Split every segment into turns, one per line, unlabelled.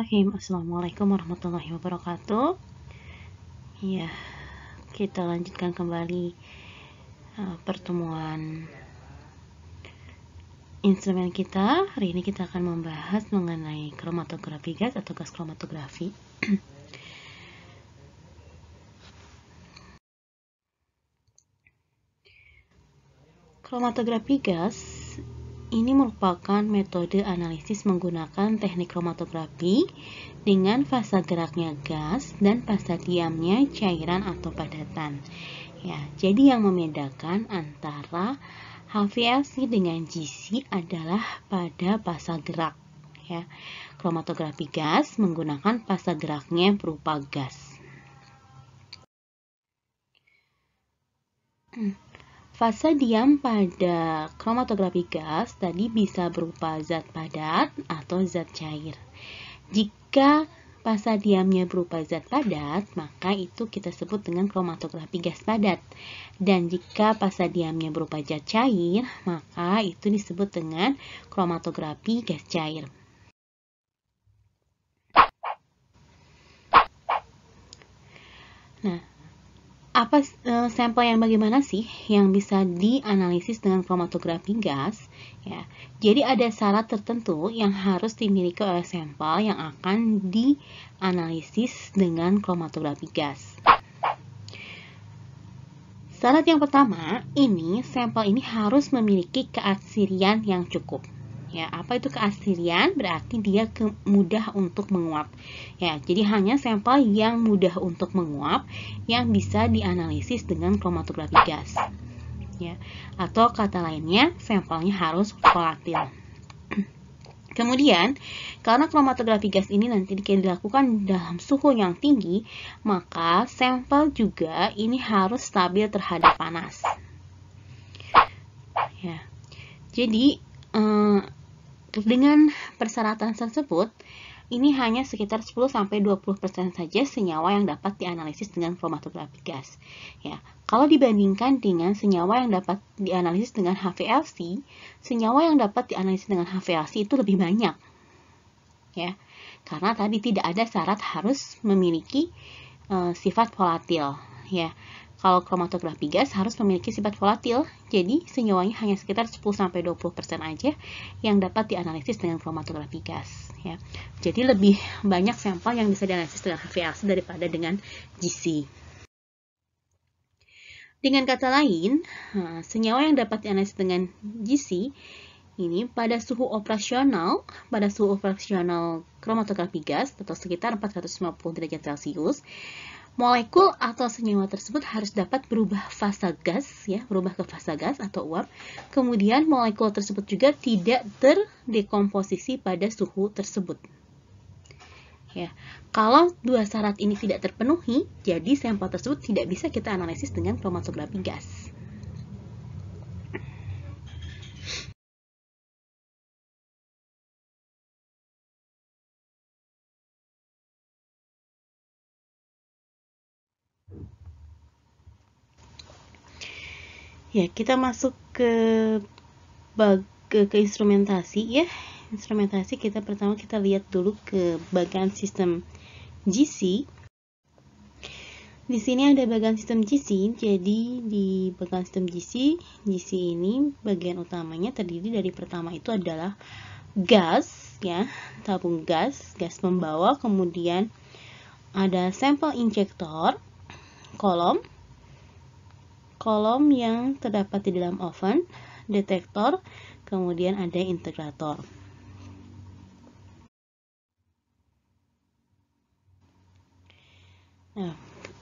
Bismillahirrahmanirrahim. Assalamualaikum warahmatullahi wabarakatuh. Ya, kita lanjutkan kembali pertemuan instrumen kita. Hari ini kita akan membahas mengenai kromatografi gas atau gas kromatografi. Kromatografi gas ini merupakan metode analisis menggunakan teknik kromatografi dengan fasa geraknya gas dan fasa diamnya cairan atau padatan. Ya, jadi yang membedakan antara HVLC dengan GC adalah pada fasa gerak. Ya, kromatografi gas menggunakan fasa geraknya berupa gas. Fasa diam pada kromatografi gas tadi bisa berupa zat padat atau zat cair. Jika fasa diamnya berupa zat padat, maka itu kita sebut dengan kromatografi gas padat. Dan jika fasa diamnya berupa zat cair, maka itu disebut dengan kromatografi gas cair. Nah, apa sampel yang bagaimana sih yang bisa dianalisis dengan kromatografi gas? Ya, jadi ada syarat tertentu yang harus dimiliki oleh sampel yang akan dianalisis dengan kromatografi gas. Syarat yang pertama, sampel ini harus memiliki keasirian yang cukup. Ya, apa itu keasirian? Berarti dia mudah untuk menguap. Ya, jadi hanya sampel yang mudah untuk menguap yang bisa dianalisis dengan kromatografi gas. Ya, atau kata lainnya, sampelnya harus volatil. Kemudian, karena kromatografi gas ini nanti dilakukan dalam suhu yang tinggi, maka sampel juga ini harus stabil terhadap panas. Ya, jadi dengan persyaratan tersebut, ini hanya sekitar 10-20% saja senyawa yang dapat dianalisis dengan kromatografi gas. Ya, kalau dibandingkan dengan senyawa yang dapat dianalisis dengan HVLC, senyawa yang dapat dianalisis dengan HVLC itu lebih banyak. Ya, karena tadi tidak ada syarat harus memiliki sifat volatil. Ya, kalau kromatografi gas harus memiliki sifat volatil, jadi senyawanya hanya sekitar 10-20% aja yang dapat dianalisis dengan kromatografi gas. Ya. Jadi lebih banyak sampel yang bisa dianalisis dengan HVLC daripada dengan GC. Dengan kata lain, senyawa yang dapat dianalisis dengan GC ini pada suhu operasional kromatografi gas atau sekitar 450 derajat Celcius, molekul atau senyawa tersebut harus dapat berubah fasa gas, ya, berubah ke fasa gas atau uap. Kemudian molekul tersebut juga tidak terdekomposisi pada suhu tersebut. Ya, kalau dua syarat ini tidak terpenuhi, jadi sampel tersebut tidak bisa kita analisis dengan kromatografi gas. Ya, kita masuk ke instrumentasi, ya. Instrumentasi pertama kita lihat dulu ke bagian sistem GC. Di sini ada bagian sistem GC. Jadi di bagian sistem GC ini bagian utamanya terdiri dari pertama itu adalah gas, ya, tabung gas pembawa, kemudian ada sampel injektor, kolom yang terdapat di dalam oven, detektor, kemudian ada integrator. Nah,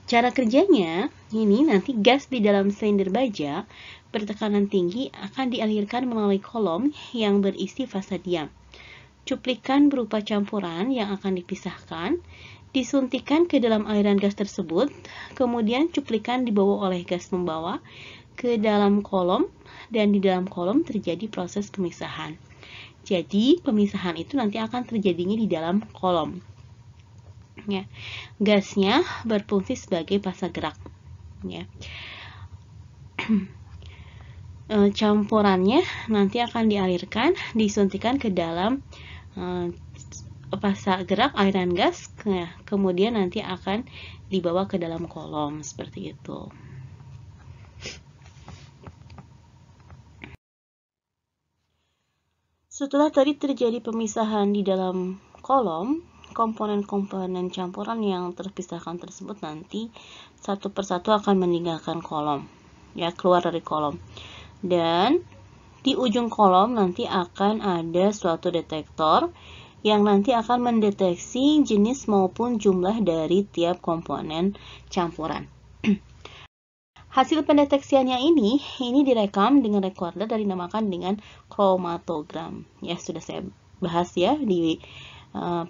cara kerjanya ini nanti gas di dalam silinder baja bertekanan tinggi akan dialirkan melalui kolom yang berisi fasa diam. Cuplikan berupa campuran yang akan dipisahkan disuntikan ke dalam aliran gas tersebut, kemudian cuplikan dibawa oleh gas pembawa ke dalam kolom, dan di dalam kolom terjadi proses pemisahan. Jadi, pemisahan itu nanti akan terjadinya di dalam kolom. Ya, gasnya berfungsi sebagai fasa gerak. Ya. Campurannya nanti akan dialirkan, disuntikan ke dalam fasa gerak aliran gas, kemudian nanti akan dibawa ke dalam kolom seperti itu. Setelah tadi terjadi pemisahan di dalam kolom, komponen-komponen campuran yang terpisahkan tersebut nanti satu persatu akan meninggalkan kolom, ya, keluar dari kolom. Dan di ujung kolom nanti akan ada suatu detektor yang nanti akan mendeteksi jenis maupun jumlah dari tiap komponen campuran. Hasil pendeteksiannya ini direkam dengan recorder dan dinamakan dengan kromatogram. Ya, sudah saya bahas ya di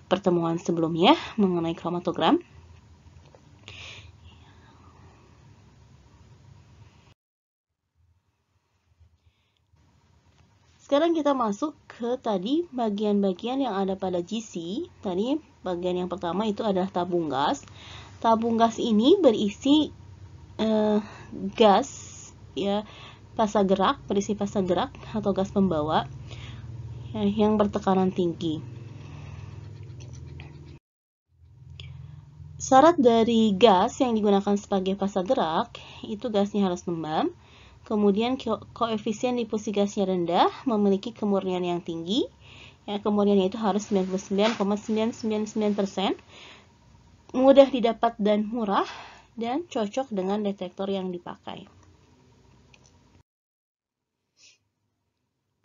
pertemuan sebelumnya mengenai kromatogram. Sekarang kita masuk ke tadi bagian-bagian yang ada pada GC. Tadi bagian yang pertama itu adalah tabung gas. Tabung gas ini berisi gas, ya, fasa gerak, berisi fasa gerak atau gas pembawa ya, yang bertekanan tinggi. Syarat dari gas yang digunakan sebagai fasa gerak itu gasnya harus lembab, kemudian koefisien difusi gasnya rendah, memiliki kemurnian yang tinggi, ya, kemurniannya itu harus 99,999%, mudah didapat dan murah, dan cocok dengan detektor yang dipakai.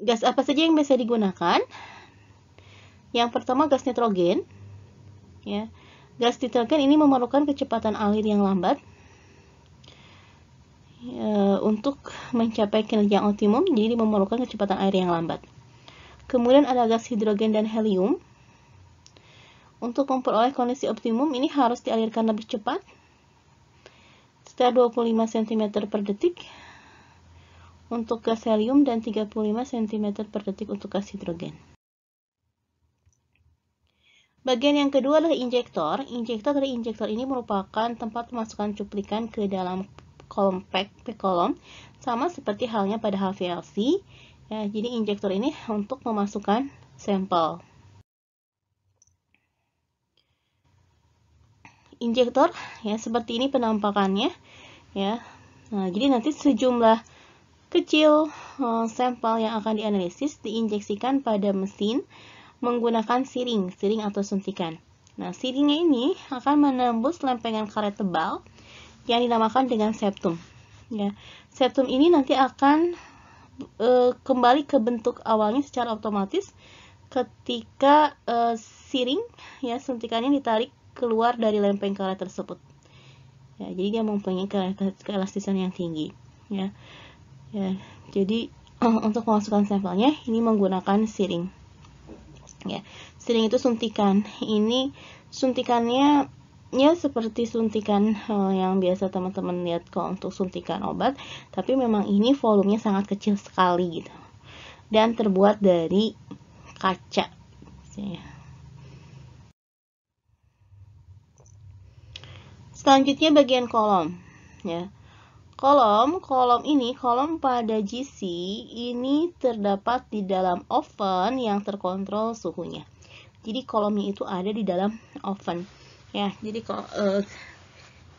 Gas apa saja yang bisa digunakan? Yang pertama gas nitrogen, ya. Gas nitrogen ini memerlukan kecepatan alir yang lambat untuk mencapai kinerja yang optimum, jadi memerlukan kecepatan air yang lambat. Kemudian ada gas hidrogen dan helium. Untuk memperoleh kondisi optimum ini harus dialirkan lebih cepat, sekitar 25 cm per detik untuk gas helium dan 35 cm per detik untuk gas hidrogen. Bagian yang kedua adalah injektor. Injektor dari injektor ini merupakan tempat pemasukan cuplikan ke dalam kolom pack kolom, sama seperti halnya pada HVLC. Ya, jadi injektor ini untuk memasukkan sampel. Injektor ya seperti ini penampakannya, ya. Nah, jadi nanti sejumlah kecil sampel yang akan dianalisis diinjeksikan pada mesin menggunakan siring atau suntikan. Nah, siringnya ini akan menembus lempengan karet tebal yang dinamakan dengan septum. Ya, septum ini nanti akan kembali ke bentuk awalnya secara otomatis ketika siring, ya, suntikannya ditarik keluar dari lempeng karet tersebut. Ya, jadi dia mempunyai keelastisan yang tinggi. Ya, jadi untuk memasukkan sampelnya ini menggunakan siring. Ya, siring itu suntikan. Ini suntikannya ya seperti suntikan yang biasa teman-teman lihat kalau untuk suntikan obat, tapi memang ini volumenya sangat kecil sekali gitu. Dan terbuat dari kaca. Ya. Selanjutnya bagian kolom, ya. Kolom ini, kolom pada GC ini terdapat di dalam oven yang terkontrol suhunya. Jadi kolomnya itu ada di dalam oven, ya. Jadi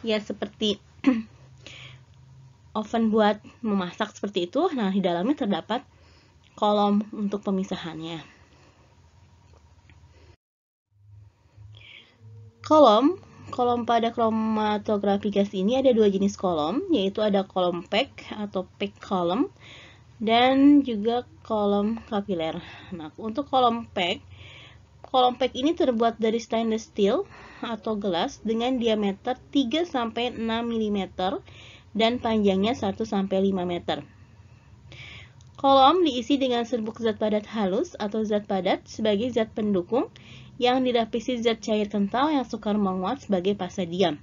ya seperti oven buat memasak seperti itu. Nah, di dalamnya terdapat kolom untuk pemisahannya. Kolom pada kromatografi gas ini ada dua jenis kolom, yaitu ada kolom pack atau pack column dan juga kolom kapiler. Nah, untuk kolom pack ini terbuat dari stainless steel atau gelas dengan diameter 3-6 mm dan panjangnya 1-5 meter. Kolom diisi dengan serbuk zat padat halus atau zat padat sebagai zat pendukung yang dilapisi zat cair kental yang sukar menguat sebagai fasa diam.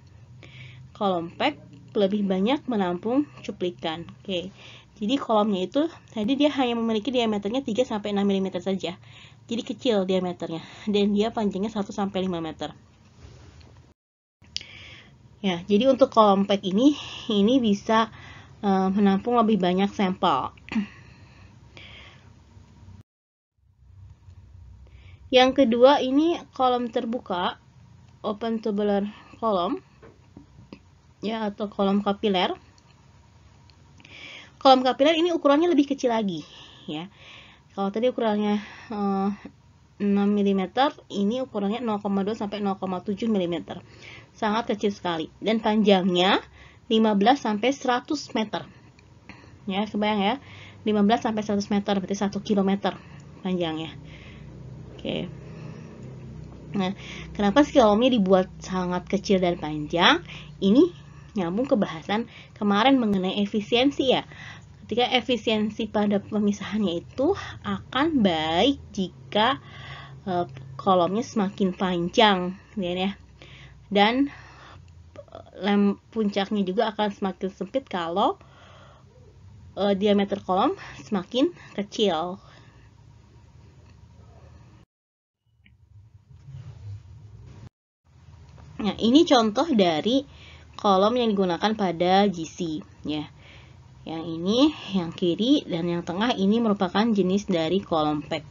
Kolom pack lebih banyak menampung cuplikan. Oke. Jadi kolomnya itu tadi dia hanya memiliki diameternya 3-6 mm saja. Jadi kecil diameternya dan dia panjangnya 1-5 meter. Ya, jadi untuk kolom pack ini bisa menampung lebih banyak sampel. Yang kedua ini kolom terbuka, open tubular column, ya, atau kolom kapiler. Kolom kapiler ini ukurannya lebih kecil lagi, ya. Kalau tadi ukurannya 6 mm, ini ukurannya 0,2 sampai 0,7 mm. Sangat kecil sekali. Dan panjangnya 15 sampai 100 meter. Ya, kebayang ya. 15 sampai 100 meter, berarti 1 km panjangnya. Oke. Nah, kenapa sih kolomnya dibuat sangat kecil dan panjang? Ini nyambung ke bahasan kemarin mengenai efisiensi ya. Ketika efisiensi pada pemisahannya itu akan baik jika kolomnya semakin panjang, ya. Dan puncaknya juga akan semakin sempit kalau diameter kolom semakin kecil. Nah, ini contoh dari kolom yang digunakan pada GC, ya. Yang ini, yang kiri, dan yang tengah ini merupakan jenis dari kolom pack.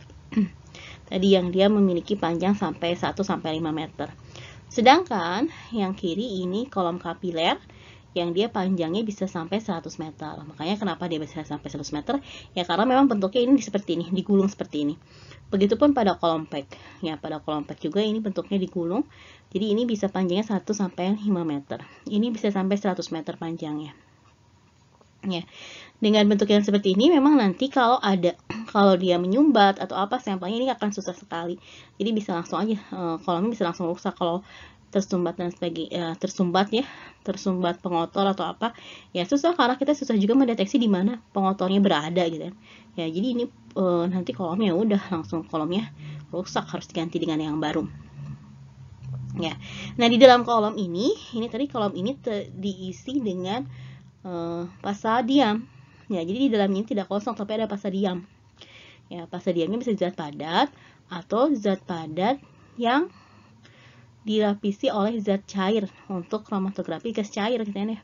Tadi yang dia memiliki panjang sampai 1-5 meter. Sedangkan yang kiri ini kolom kapiler, yang dia panjangnya bisa sampai 100 meter. Makanya kenapa dia bisa sampai 100 meter? Ya karena memang bentuknya ini seperti ini, digulung seperti ini. Begitupun pada kolom pack. Ya, pada kolom pack juga ini bentuknya digulung. Jadi ini bisa panjangnya 1-5 meter. Ini bisa sampai 100 meter panjangnya. Ya. Dengan bentuk yang seperti ini memang nanti kalau dia menyumbat atau apa sampelnya ini akan susah sekali. Jadi bisa langsung aja kolomnya bisa langsung rusak kalau tersumbat dan sebagainya, tersumbat pengotor atau apa, ya susah karena kita susah juga mendeteksi di mana pengotornya berada gitu kan. Ya jadi ini nanti kolomnya udah langsung kolomnya rusak, harus diganti dengan yang baru. Ya. Nah, di dalam kolom ini tadi kolom ini diisi dengan pasta diam. Ya, jadi di dalamnya tidak kosong tapi ada pasta diam. Ya, pasta diamnya bisa zat padat atau zat padat yang dilapisi oleh zat cair untuk kromatografi gas cair gitu ya.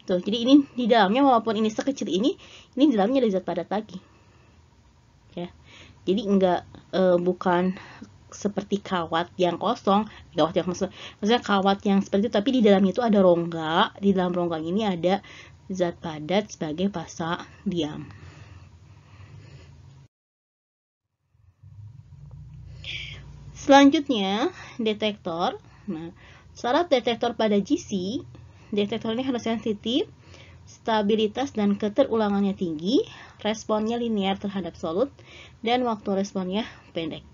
Tuh, jadi ini di dalamnya walaupun ini sekecil ini di dalamnya ada zat padat lagi. Ya. Jadi enggak bukan seperti kawat yang kosong, maksudnya kawat yang seperti itu, tapi di dalamnya itu ada rongga, di dalam rongga ini ada zat padat sebagai pasta diam. Selanjutnya, detektor. Nah, syarat detektor pada GC, detektor ini harus sensitif, stabilitas dan keterulangannya tinggi, responnya linear terhadap solut, dan waktu responnya pendek.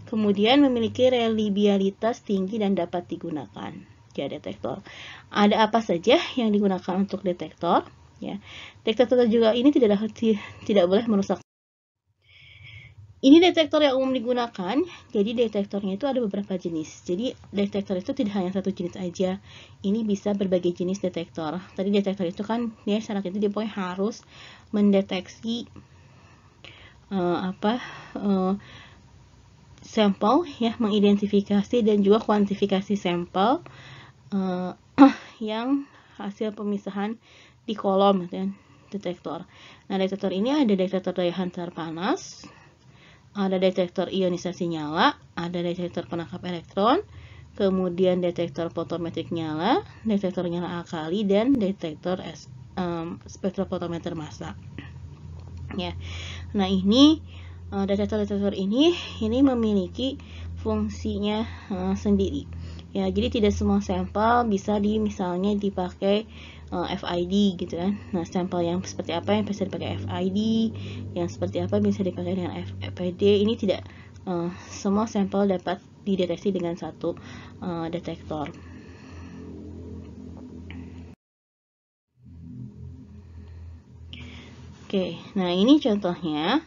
Kemudian memiliki reliabilitas tinggi dan dapat digunakan. Ya, detektor. Ada apa saja yang digunakan untuk detektor? Ya, detektor juga ini tidak boleh merusak. Ini detektor yang umum digunakan. Jadi detektornya itu ada beberapa jenis. Jadi detektor itu tidak hanya satu jenis aja. Ini bisa berbagai jenis detektor. Tadi detektor itu kan dia syaratnya itu dia pokoknya harus mendeteksi sampel, ya, mengidentifikasi dan juga kuantifikasi sampel yang hasil pemisahan di kolom gitu, detektor. Nah, detektor ini ada detektor daya hantar panas, ada detektor ionisasi nyala, ada detektor penangkap elektron, kemudian detektor fotometrik nyala, detektor nyala alkali, dan detektor spektrofotometer massa. Ya. Nah, ini detektor-detektor ini memiliki fungsinya sendiri. Ya, jadi tidak semua sampel bisa misalnya dipakai FID gitu kan. Nah, sampel yang seperti apa yang bisa dipakai FID, yang seperti apa bisa dipakai dengan FPD. Ini tidak semua sampel dapat dideteksi dengan satu detektor. Oke, nah ini contohnya.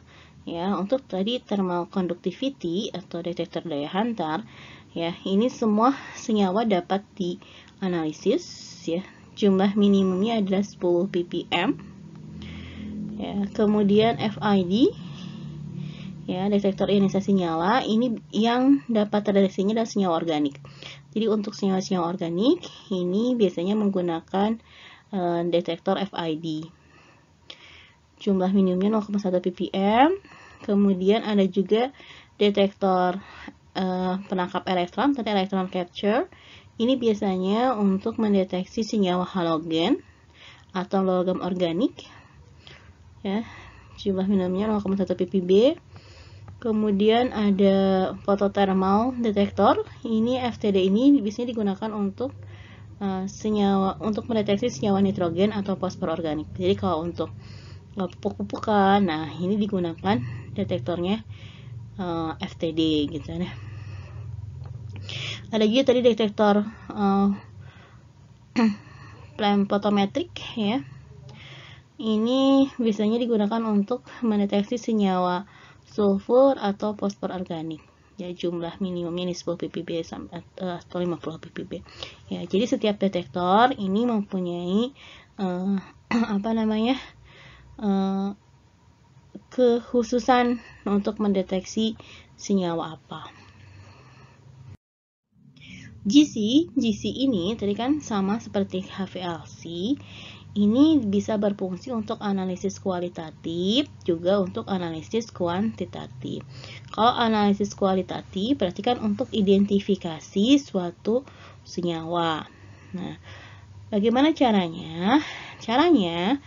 Ya, untuk tadi thermal conductivity atau detektor daya hantar, ya, ini semua senyawa dapat dianalisis, ya. Jumlah minimumnya adalah 10 ppm. Ya, kemudian FID, ya, detektor ionisasi nyala, ini yang dapat terdeteksinya adalah senyawa organik. Jadi untuk senyawa-senyawa organik ini biasanya menggunakan detektor FID. Jumlah minimumnya 0,1 ppm. Kemudian ada juga detektor penangkap elektron atau electron capture. Ini biasanya untuk mendeteksi senyawa halogen atau logam organik. Ya, jumlah minimumnya 0,1 ppb. Kemudian ada photothermal detector. Ini FTD ini biasanya digunakan untuk untuk mendeteksi senyawa nitrogen atau fosfor organik. Jadi kalau untuk pupuk-pupukan, nah ini digunakan detektornya FTD gitu ya. Ada juga tadi detektor flame photometric ya. Ini biasanya digunakan untuk mendeteksi senyawa sulfur atau fosfor organik. Ya, jumlah minimumnya ini 10 ppb atau 50 ppb. Ya, jadi setiap detektor ini mempunyai kekhususan untuk mendeteksi senyawa apa. GC ini tadi kan sama seperti HVLC. Ini bisa berfungsi untuk analisis kualitatif, juga untuk analisis kuantitatif. Kalau analisis kualitatif berarti kan untuk identifikasi suatu senyawa. Nah, bagaimana caranya? Caranya,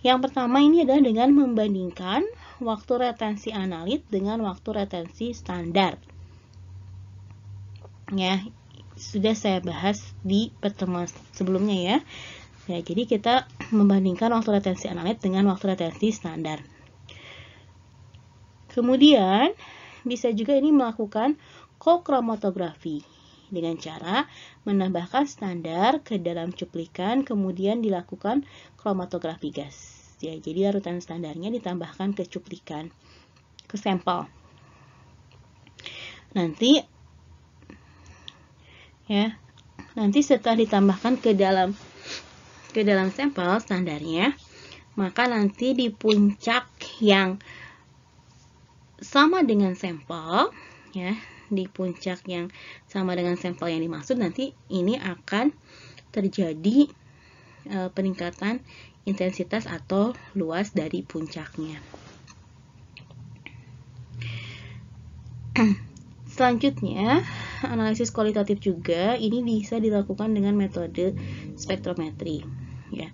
yang pertama ini adalah dengan membandingkan waktu retensi analit dengan waktu retensi standar. Ya, sudah saya bahas di pertemuan sebelumnya ya. Ya, jadi kita membandingkan waktu retensi analit dengan waktu retensi standar. Kemudian, bisa juga ini melakukan kokromatografi dengan cara menambahkan standar ke dalam cuplikan, kemudian dilakukan kromatografi gas. Ya, jadi larutan standarnya ditambahkan ke cuplikan, ke sampel. Nanti setelah ditambahkan ke dalam sampel standarnya, maka nanti di puncak yang sama dengan sampel, ya, di puncak yang sama dengan sampel yang dimaksud, nanti ini akan terjadi peningkatan intensitas atau luas dari puncaknya. Selanjutnya, analisis kualitatif juga ini bisa dilakukan dengan metode spektrometri. Ya,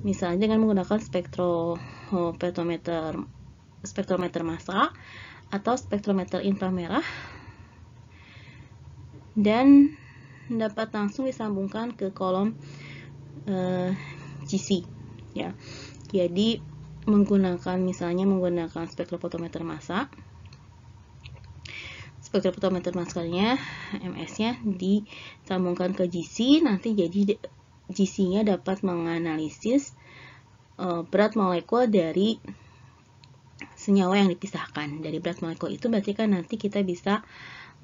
misalnya dengan menggunakan spektrometer massa atau spektrometer inframerah, dan dapat langsung disambungkan ke kolom GC. Ya, jadi misalnya menggunakan spektrofotometer massa. Spektrofotometer massanya, MS-nya disambungkan ke GC, nanti jadi GC-nya dapat menganalisis berat molekul dari senyawa yang dipisahkan. Dari berat molekul itu berarti kan nanti kita bisa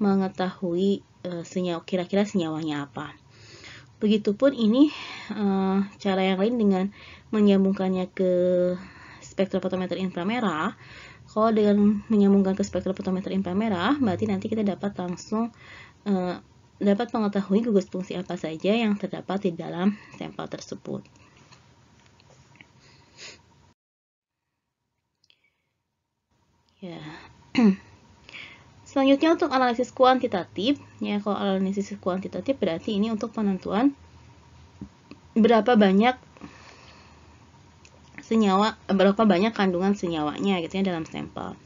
mengetahui kira-kira senyawanya apa. Begitupun ini cara yang lain dengan menyambungkannya ke spektrofotometer inframerah. Kalau dengan menyambungkan ke spektrofotometer inframerah, berarti nanti kita dapat langsung dapat mengetahui gugus fungsi apa saja yang terdapat di dalam sampel tersebut. Ya. Selanjutnya untuk analisis kuantitatif, ya, kalau analisis kuantitatif berarti ini untuk penentuan berapa banyak kandungan senyawanya gitu ya dalam sampel.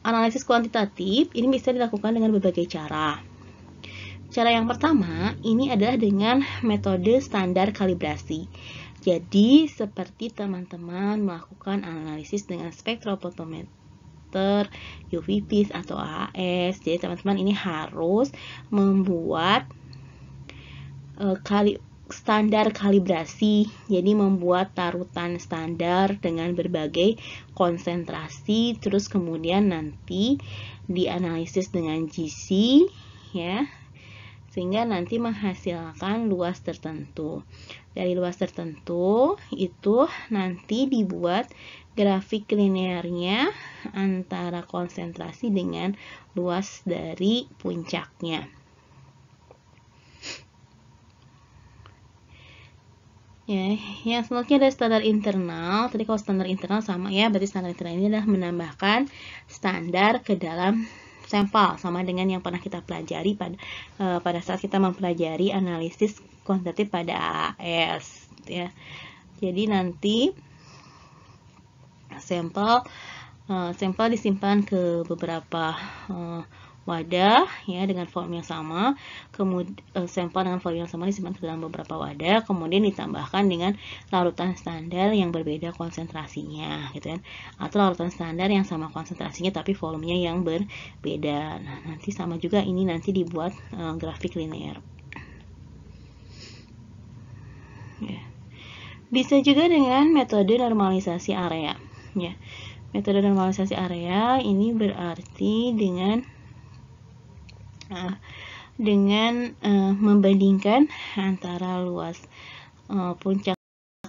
Analisis kuantitatif ini bisa dilakukan dengan berbagai cara. Cara yang pertama ini adalah dengan metode standar kalibrasi. Jadi seperti teman-teman melakukan analisis dengan spektrofotometer, UV-Vis atau AAS. Jadi teman-teman ini harus membuat standar kalibrasi, jadi membuat tarutan standar dengan berbagai konsentrasi, terus kemudian nanti dianalisis dengan GC, ya, sehingga nanti menghasilkan luas tertentu. Dari luas tertentu itu nanti dibuat grafik linearnya antara konsentrasi dengan luas dari puncaknya. Ya, yang selanjutnya ada standar internal. Tadi kalau standar internal sama ya, berarti standar internal ini adalah menambahkan standar ke dalam sampel, sama dengan yang pernah kita pelajari pada saat kita mempelajari analisis kuantitatif pada AAS ya. Jadi nanti sampel disimpan ke beberapa wadah ya dengan volume yang sama, kemudian sampel dengan volume yang sama disimpan ke dalam beberapa wadah, kemudian ditambahkan dengan larutan standar yang berbeda konsentrasinya gitu kan, atau larutan standar yang sama konsentrasinya tapi volumenya yang berbeda. Nah, nanti sama juga ini nanti dibuat grafik linear ya. Bisa juga dengan metode normalisasi area ya. Metode normalisasi area ini berarti dengan membandingkan antara luas puncak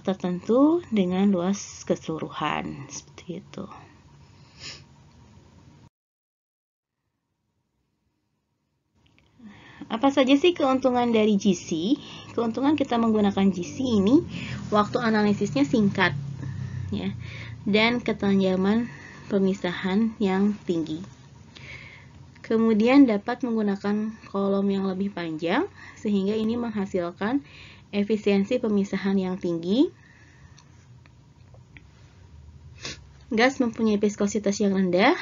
tertentu dengan luas keseluruhan, seperti itu. Apa saja sih keuntungan dari GC? Keuntungan kita menggunakan GC ini, waktu analisisnya singkat ya, dan ketajaman pemisahan yang tinggi. Kemudian dapat menggunakan kolom yang lebih panjang, sehingga ini menghasilkan efisiensi pemisahan yang tinggi. Gas mempunyai viskositas yang rendah,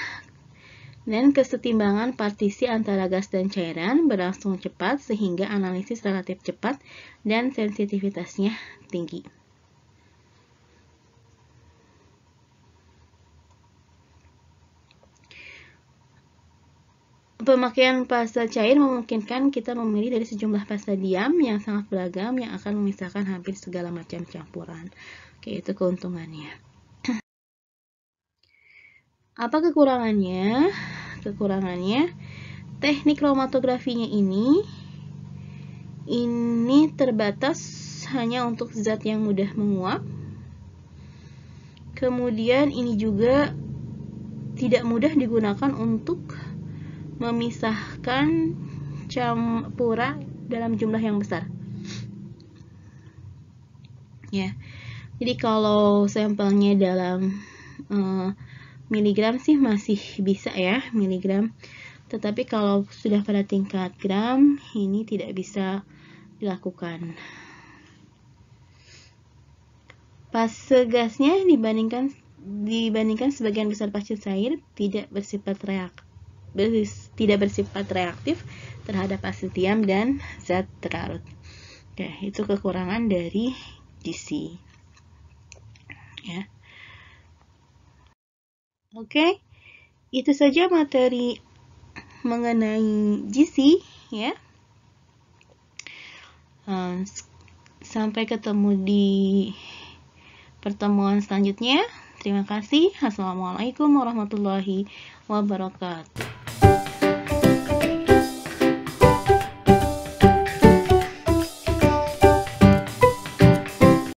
dan kesetimbangan partisi antara gas dan cairan berlangsung cepat, sehingga analisis relatif cepat dan sensitivitasnya tinggi. Pemakaian pasta cair memungkinkan kita memilih dari sejumlah pasta diam yang sangat beragam yang akan memisahkan hampir segala macam campuran. Oke, itu keuntungannya. Apa kekurangannya? Kekurangannya, teknik kromatografinya ini terbatas hanya untuk zat yang mudah menguap. Kemudian ini juga tidak mudah digunakan untuk memisahkan campuran dalam jumlah yang besar ya. Jadi kalau sampelnya dalam miligram sih masih bisa ya, miligram, tetapi kalau sudah pada tingkat gram ini tidak bisa dilakukan. Fase gasnya dibandingkan sebagian besar fase cair tidak bersifat reaktif terhadap asid diam dan zat terlarut. Oke, itu kekurangan dari GC ya. Oke, itu saja materi mengenai GC ya. Sampai ketemu di pertemuan selanjutnya. Terima kasih. Assalamualaikum warahmatullahi wabarakatuh.